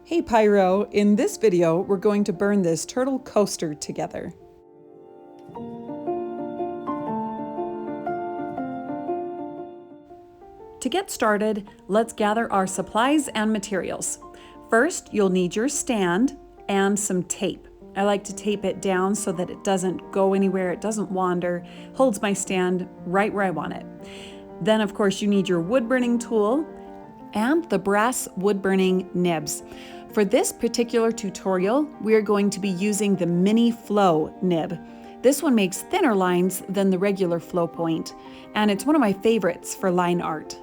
Hey Pyro, in this video we're going to burn this turtle coaster together. To get started, let's gather our supplies and materials. First, you'll need your stand and some tape. I like to tape it down so that it doesn't go anywhere, it doesn't wander, holds my stand right where I want it. Then of course you need your wood burning tool and the brass wood burning nibs. For this particular tutorial, we are going to be using the Mini Flow nib. This one makes thinner lines than the regular flow point, and it's one of my favorites for line art.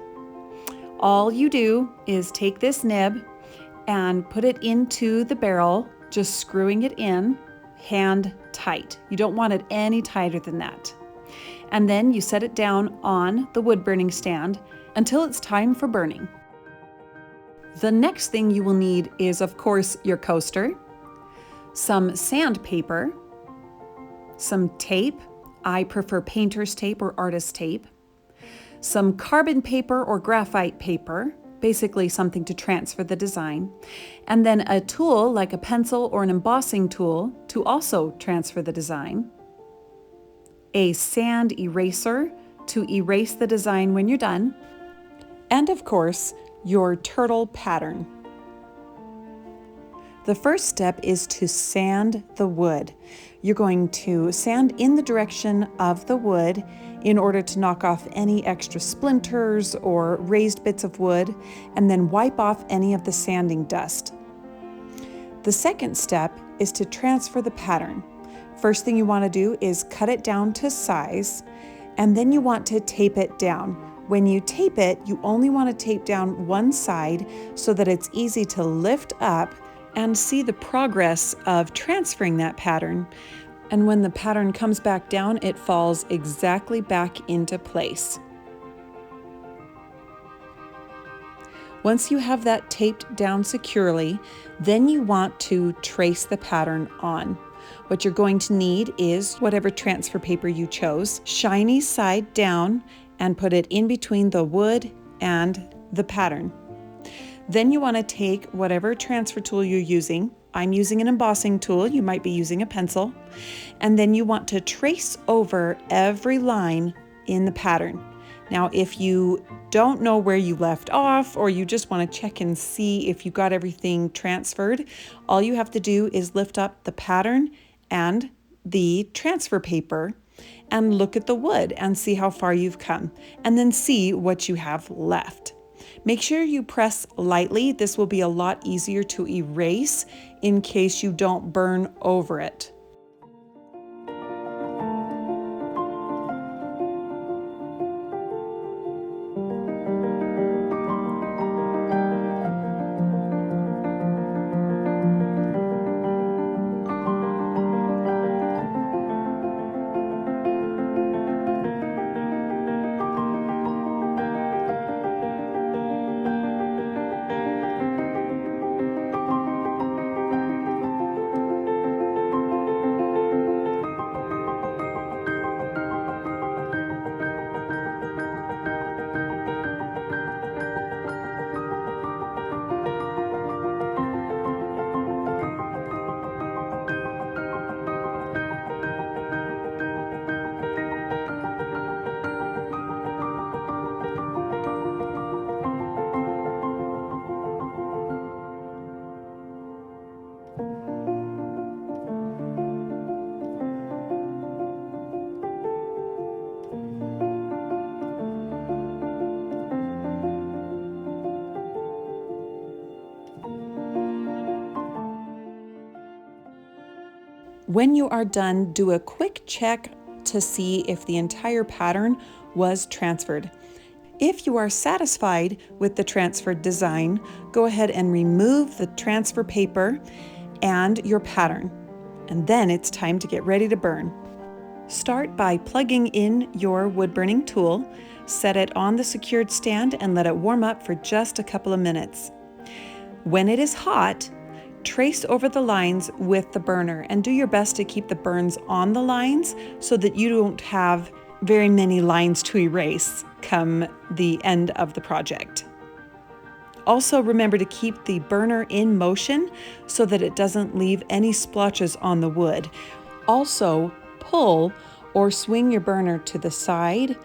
All you do is take this nib and put it into the barrel, just screwing it in, hand tight. You don't want it any tighter than that. And then you set it down on the wood burning stand until it's time for burning. The next thing you will need is, of course, your coaster, some sandpaper, some tape. I prefer painter's tape or artist's tape, some carbon paper or graphite paper, basically something to transfer the design, and then a tool like a pencil or an embossing tool to also transfer the design, a sand eraser to erase the design when you're done, and of course, your turtle pattern. The first step is to sand the wood. You're going to sand in the direction of the wood in order to knock off any extra splinters or raised bits of wood, and then wipe off any of the sanding dust. The second step is to transfer the pattern. First thing you want to do is cut it down to size, and then you want to tape it down. When you tape it, you only want to tape down one side so that it's easy to lift up and see the progress of transferring that pattern. And when the pattern comes back down, it falls exactly back into place. Once you have that taped down securely, then you want to trace the pattern on. What you're going to need is whatever transfer paper you chose, shiny side down, and put it in between the wood and the pattern. Then you want to take whatever transfer tool you're using. I'm using an embossing tool, you might be using a pencil, and then you want to trace over every line in the pattern. Now, if you don't know where you left off, or you just want to check and see if you got everything transferred, all you have to do is lift up the pattern and the transfer paper and look at the wood and see how far you've come, and then see what you have left. Make sure you press lightly. This will be a lot easier to erase in case you don't burn over it. When you are done, do a quick check to see if the entire pattern was transferred. If you are satisfied with the transferred design, go ahead and remove the transfer paper and your pattern. And then it's time to get ready to burn. Start by plugging in your wood burning tool, set it on the secured stand, and let it warm up for just a couple of minutes. When it is hot, trace over the lines with the burner and do your best to keep the burns on the lines so that you don't have very many lines to erase come the end of the project. Also, remember to keep the burner in motion so that it doesn't leave any splotches on the wood. Also, pull or swing your burner to the side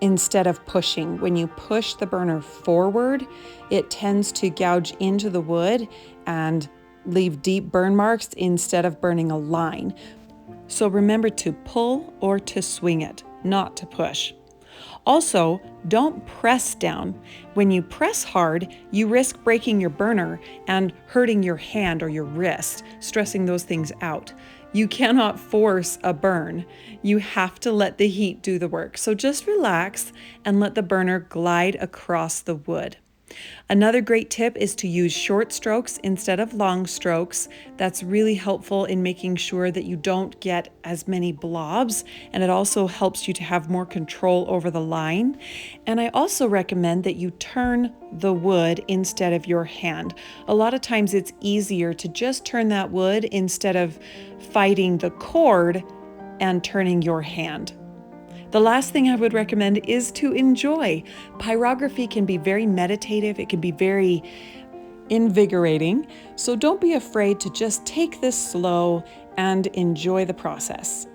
instead of pushing. When you push the burner forward, it tends to gouge into the wood and leave deep burn marks instead of burning a line. So remember to pull or to swing it, not to push. Also, don't press down. When you press hard, you risk breaking your burner and hurting your hand or your wrist, stressing those things out. You cannot force a burn. You have to let the heat do the work. So just relax and let the burner glide across the wood. Another great tip is to use short strokes instead of long strokes. That's really helpful in making sure that you don't get as many blobs, and it also helps you to have more control over the line. And I also recommend that you turn the wood instead of your hand. A lot of times it's easier to just turn that wood instead of fighting the cord and turning your hand. The last thing I would recommend is to enjoy. Pyrography can be very meditative, it can be very invigorating, so don't be afraid to just take this slow and enjoy the process.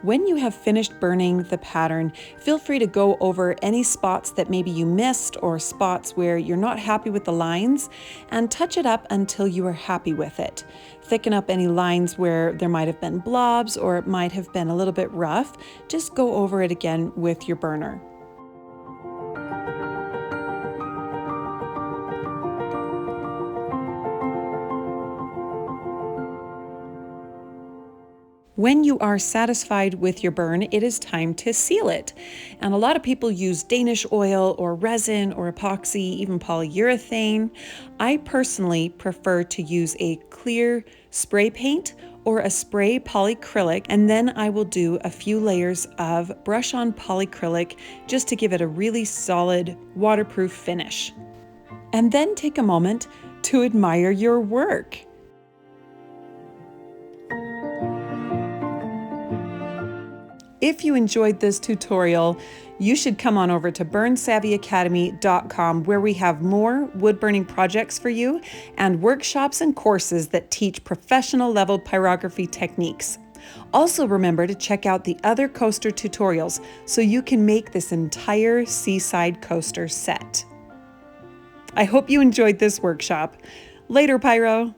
When you have finished burning the pattern, feel free to go over any spots that maybe you missed or spots where you're not happy with the lines and touch it up until you are happy with it. Thicken up any lines where there might have been blobs or it might have been a little bit rough. Just go over it again with your burner. When you are satisfied with your burn, it is time to seal it. And a lot of people use Danish oil or resin or epoxy, even polyurethane. I personally prefer to use a clear spray paint or a spray polyacrylic, and then I will do a few layers of brush-on polyacrylic just to give it a really solid waterproof finish. And then take a moment to admire your work. If you enjoyed this tutorial, you should come on over to burnsavvyacademy.com, where we have more wood burning projects for you and workshops and courses that teach professional level pyrography techniques. Also remember to check out the other coaster tutorials so you can make this entire seaside coaster set. I hope you enjoyed this workshop. Later, Pyro!